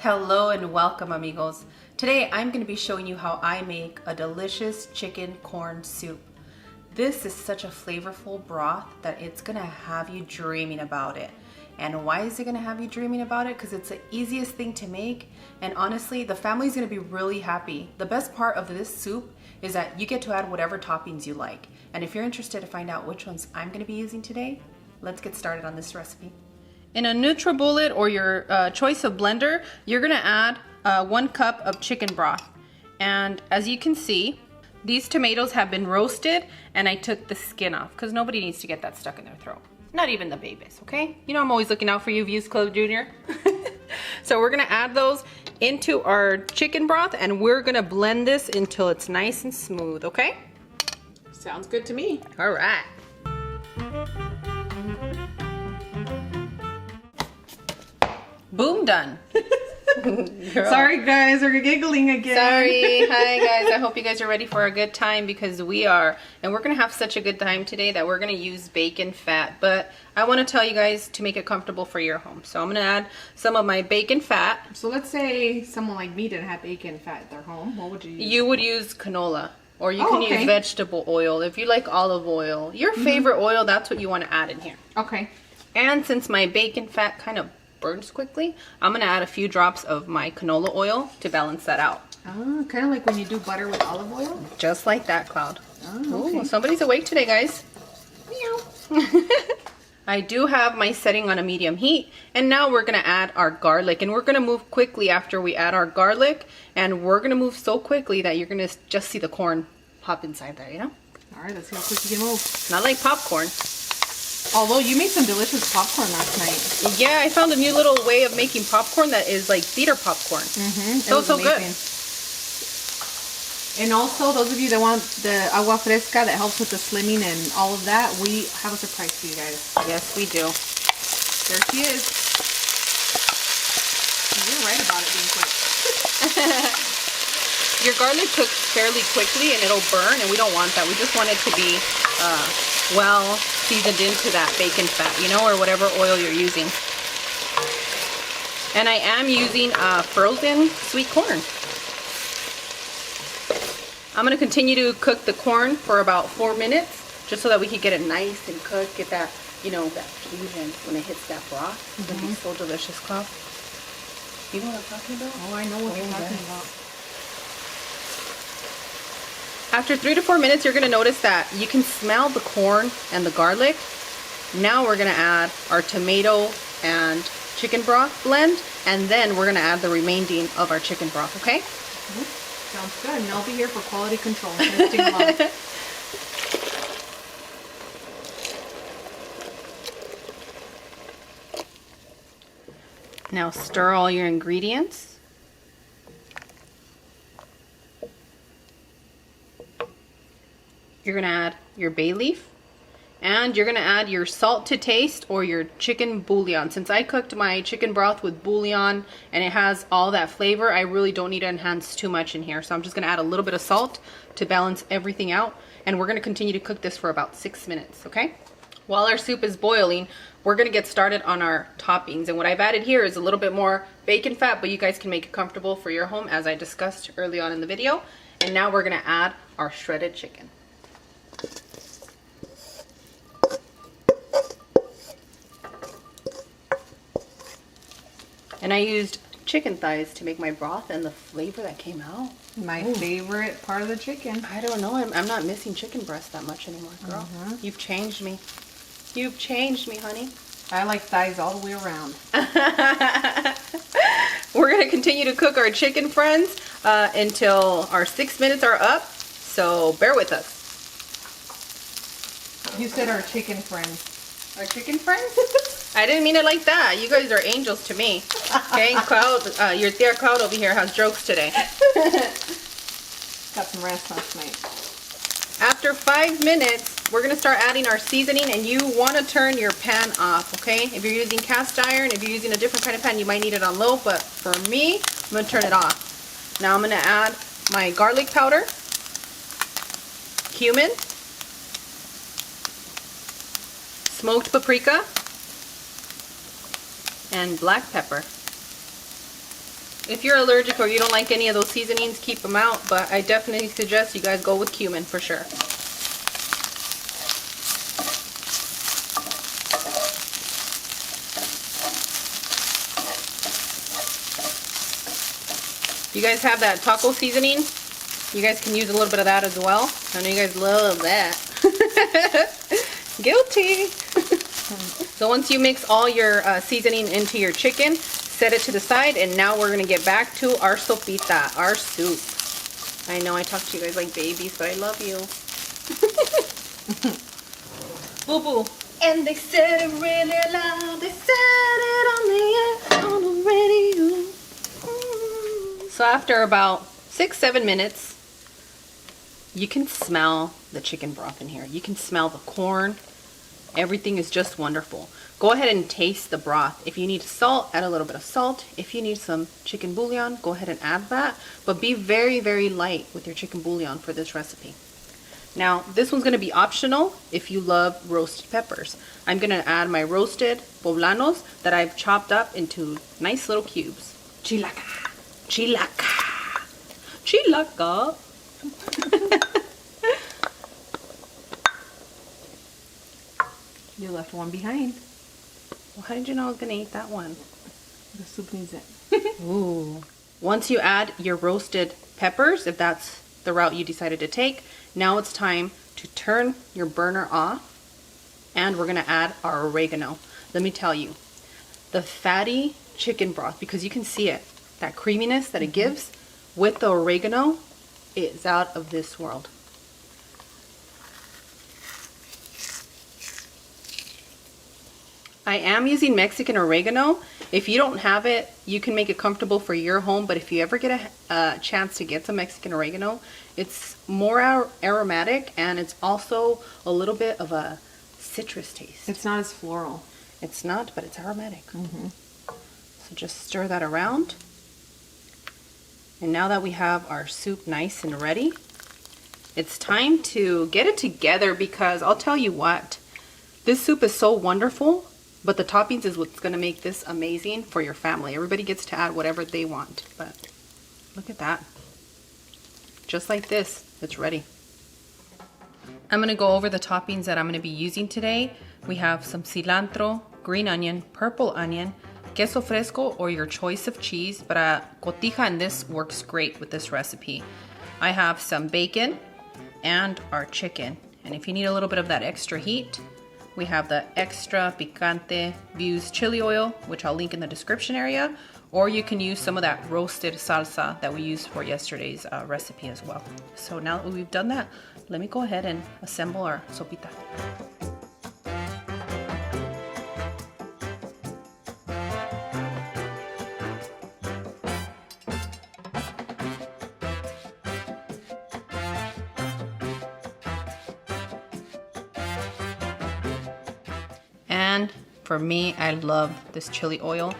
Hello and welcome, amigos. Today I'm going to be showing you how I make a delicious chicken corn soup. This is such a flavorful broth that it's going to have you dreaming about it. And why is it going to have you dreaming about it? Because it's the easiest thing to make, and honestly the family's going to be really happy. The best part of this soup is that you get to add whatever toppings you like. And if you're interested to find out which ones I'm going to be using today, let's get started on this recipe. In a NutriBullet or your choice of blender, you're gonna add 1 cup of chicken broth. And as you can see, these tomatoes have been roasted and I took the skin off because nobody needs to get that stuck in their throat. Not even the babies, okay? You know I'm always looking out for you, Views Club Jr. So we're gonna add those into our chicken broth and we're gonna blend this until it's nice and smooth, okay? Sounds good to me. All right. Boom, done. Sorry guys, we're giggling again. Sorry. Hi guys, I hope you guys are ready for a good time because we are. And we're gonna have such a good time today that we're gonna use bacon fat. But I wanna tell you guys to make it comfortable for your home. So I'm gonna add some of my bacon fat. So let's say someone like me didn't have bacon fat at their home. What would you use? You would use canola. Or you can use vegetable oil. If you like olive oil, your favorite oil, that's what you wanna add in here. Okay. And since my bacon fat kind of burns quickly, I'm gonna add a few drops of my canola oil to balance that out. Oh, kind of like when you do butter with olive oil? Just like that, Cloud. Oh, okay. Ooh, somebody's awake today, guys. Meow. I do have my setting on a medium heat, and now we're gonna add our garlic, and we're gonna move quickly after we add our garlic, and we're gonna move so quickly that you're gonna just see the corn pop inside there, you know? All right, let's see how quick you can move. Not like popcorn. Although you made some delicious popcorn last night. Yeah, I found a new little way of making popcorn that is like theater popcorn. So good. And also, those of you that want the agua fresca that helps with the slimming and all of that, we have a surprise for you guys. Yes, we do. There she is. You're right about it being quick. Your garlic cooks fairly quickly and it'll burn, and we don't want that. We just want it to be well seasoned into that bacon fat, you know, or whatever oil you're using. And I am using frozen sweet corn. I'm going to continue to cook the corn for about 4 minutes, just so that we can get it nice and cooked, get that, you know, that fusion when it hits that broth. It's going to be so delicious, Cloud. You know what I'm talking about? Oh, I know what you're talking about. After 3 to 4 minutes, you're going to notice that you can smell the corn and the garlic. Now we're going to add our tomato and chicken broth blend, and then we're going to add the remaining of our chicken broth, okay? Sounds good. And I'll be here for quality control. Sing along. Now stir all your ingredients. You're gonna add your bay leaf, and you're gonna add your salt to taste or your chicken bouillon. Since I cooked my chicken broth with bouillon and it has all that flavor, I really don't need to enhance too much in here. So I'm just gonna add a little bit of salt to balance everything out, and we're gonna continue to cook this for about 6 minutes, okay? While our soup is boiling, we're gonna get started on our toppings. And what I've added here is a little bit more bacon fat, but you guys can make it comfortable for your home, as I discussed early on in the video. And now we're gonna add our shredded chicken. And I used chicken thighs to make my broth, and the flavor that came out. My favorite part of the chicken. I don't know. I'm not missing chicken breast that much anymore, girl. You've changed me. You've changed me, honey. I like thighs all the way around. We're going to continue to cook our chicken, friends, until our 6 minutes are up. So bear with us. You said our chicken friends. Our chicken friends? I didn't mean it like that. You guys are angels to me. Okay, Cloud, your dear Cloud over here has jokes today. Got some rest last night. After 5 minutes, we're going to start adding our seasoning, and you want to turn your pan off, okay? If you're using cast iron, if you're using a different kind of pan, you might need it on low, but for me, I'm going to turn it off. Now I'm going to add my garlic powder, cumin, smoked paprika, and black pepper. If you're allergic or you don't like any of those seasonings, keep them out, but I definitely suggest you guys go with cumin for sure. You guys have that taco seasoning? You guys can use a little bit of that as well. I know you guys love that. Guilty. So once you mix all your seasoning into your chicken, set it to the side, and now we're gonna get back to our sopita, our soup. I know I talk to you guys like babies, but I love you. Boo boo. And they said it really loud. They said it on the air, on the radio. So after about 6-7 minutes, you can smell the chicken broth in here. You can smell the corn. Everything is just wonderful. Go ahead and taste the broth. If you need salt, add a little bit of salt. If you need some chicken bouillon, go ahead and add that. But be very, very light with your chicken bouillon for this recipe. Now, this one's gonna be optional if you love roasted peppers. I'm gonna add my roasted poblanos that I've chopped up into nice little cubes. Chilaca, chilaca, chilaca. You left one behind. Well, how did you know I was gonna eat that one? The soup needs it. Ooh. Once you add your roasted peppers, if that's the route you decided to take, now it's time to turn your burner off, and we're gonna add our oregano. Let me tell you, the fatty chicken broth, because you can see it, that creaminess that it gives with the oregano is out of this world. I am using Mexican oregano. If you don't have it, you can make it comfortable for your home, but if you ever get a chance to get some Mexican oregano, it's more aromatic, and it's also a little bit of a citrus taste. It's not as floral. It's not, but it's aromatic. So just stir that around. And now that we have our soup nice and ready, it's time to get it together, because I'll tell you what, this soup is so wonderful, but the toppings is what's gonna make this amazing for your family. Everybody gets to add whatever they want, but look at that. Just like this, it's ready. I'm gonna go over the toppings that I'm gonna be using today. We have some cilantro, green onion, purple onion, queso fresco, or your choice of cheese, but cotija in this works great with this recipe. I have some bacon and our chicken. And if you need a little bit of that extra heat, we have the extra picante Views chili oil, which I'll link in the description area, or you can use some of that roasted salsa that we used for yesterday's recipe as well. So now that we've done that, let me go ahead and assemble our sopita. And for me, I love this chili oil.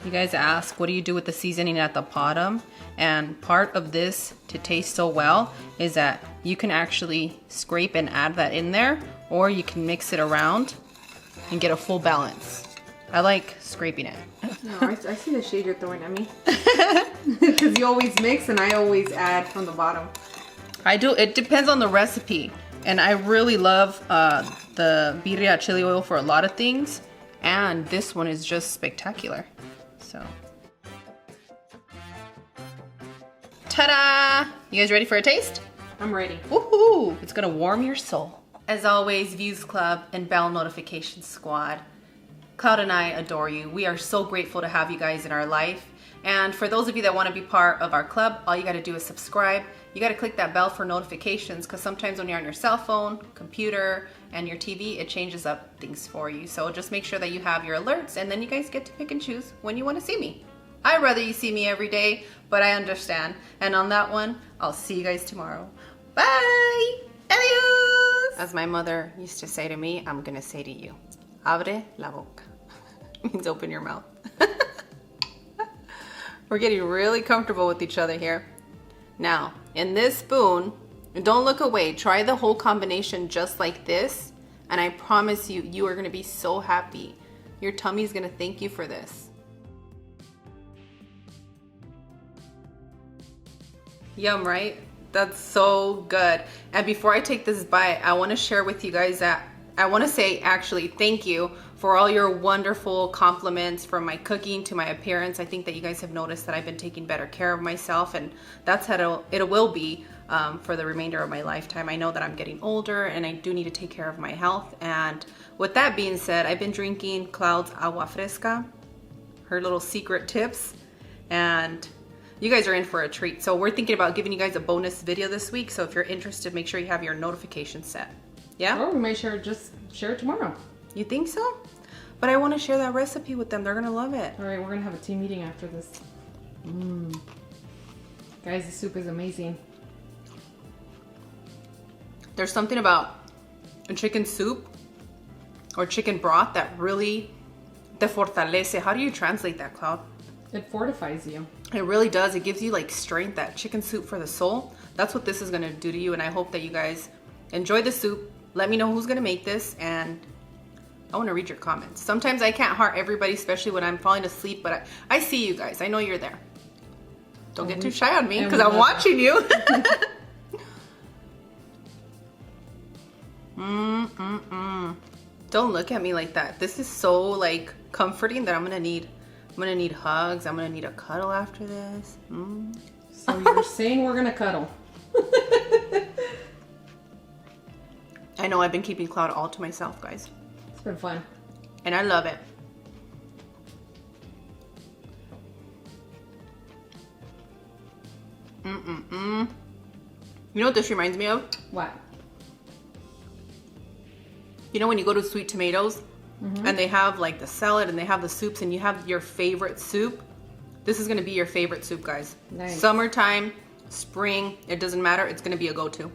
You guys ask, what do you do with the seasoning at the bottom? And part of this to taste so well is that you can actually scrape and add that in there, or you can mix it around and get a full balance. I like scraping it. No, I see the shade you're throwing at me. Because you always mix and I always add from the bottom. I do. It depends on the recipe. And I really love the birria chili oil for a lot of things. And this one is just spectacular. So, ta-da! You guys ready for a taste? I'm ready. Woohoo! It's gonna warm your soul. As always, Views Club and Bell Notification Squad, Cloud and I adore you. We are so grateful to have you guys in our life. And for those of you that want to be part of our club, all you got to do is subscribe. You got to click that bell for notifications, because sometimes when you're on your cell phone, computer, and your TV, it changes up things for you. So just make sure that you have your alerts, and then you guys get to pick and choose when you want to see me. I'd rather you see me every day, but I understand. And on that one, I'll see you guys tomorrow. Bye! Adios! As my mother used to say to me, I'm going to say to you, abre la boca. Means open your mouth. We're getting really comfortable with each other here. Now, in this spoon, don't look away. Try the whole combination just like this, and I promise you, you are gonna be so happy. Your tummy's gonna thank you for this. Yum, right? That's so good. And before I take this bite, I want to share with you guys that I want to say actually thank you for all your wonderful compliments from my cooking to my appearance. I think that you guys have noticed that I've been taking better care of myself, and that's how it will be for the remainder of my lifetime. I know that I'm getting older and I do need to take care of my health. And with that being said, I've been drinking Cloud's agua fresca, her little secret tips, and you guys are in for a treat. So we're thinking about giving you guys a bonus video this week. So if you're interested, make sure you have your notifications set. Yeah? Or we may share it tomorrow. You think so? But I want to share that recipe with them. They're going to love it. All right, we're going to have a team meeting after this. Guys, the soup is amazing. There's something about a chicken soup or chicken broth that really te fortalece. How do you translate that, Cloud? It fortifies you. It really does. It gives you like strength, that chicken soup for the soul. That's what this is going to do to you. And I hope that you guys enjoy the soup. Let me know who's going to make this, and I want to read your comments. Sometimes I can't heart everybody, especially when I'm falling asleep, but I see you guys. I know you're there. Don't get too shy on me because I'm watching you. Don't look at me like that. This is so like comforting that I'm gonna need hugs. I'm gonna need a cuddle after this. So you're saying we're gonna cuddle? I know I've been keeping Cloud all to myself, guys. It's been fun. And I love it. You know what this reminds me of? What? You know when you go to Sweet Tomatoes and they have like the salad and they have the soups and you have your favorite soup? This is gonna be your favorite soup, guys. Nice. Summertime, spring, it doesn't matter. It's gonna be a go-to.